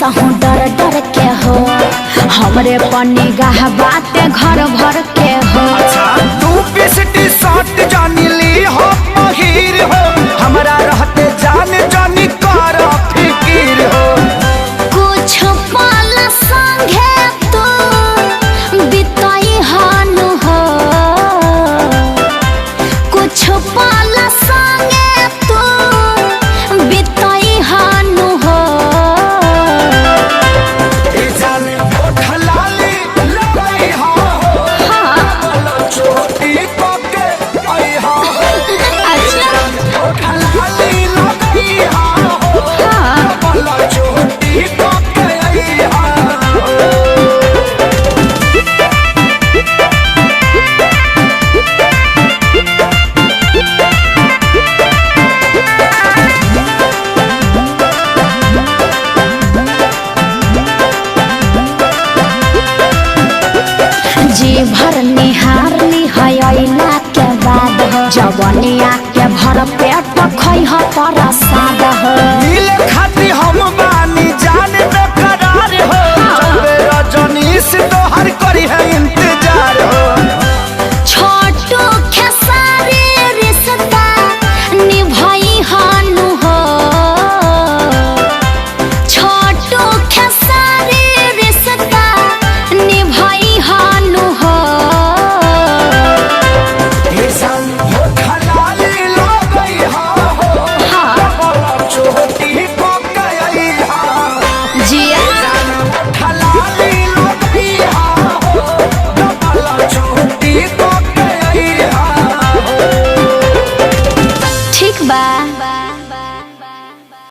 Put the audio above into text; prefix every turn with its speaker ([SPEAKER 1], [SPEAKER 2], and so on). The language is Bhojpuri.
[SPEAKER 1] कसहूँ डर डर के हो हमरे पन्नी गाह बाते घर भर के हो।
[SPEAKER 2] तू पिसटी शॉट जानी ली हो महिर हो हमरा रहते जान जानी कर फिकीर हो।
[SPEAKER 1] कुछ पल संगे तू बिताई हानु हो कुछ पल संगे तू बिताई हानु हो।
[SPEAKER 2] जाने ओठलाली लई हो छोटी पके आई हो। ओठलाली लई हो छोटी पके आई हो।
[SPEAKER 1] जी भर निहार निहला के बाद जवनिया के भर पेट खै पर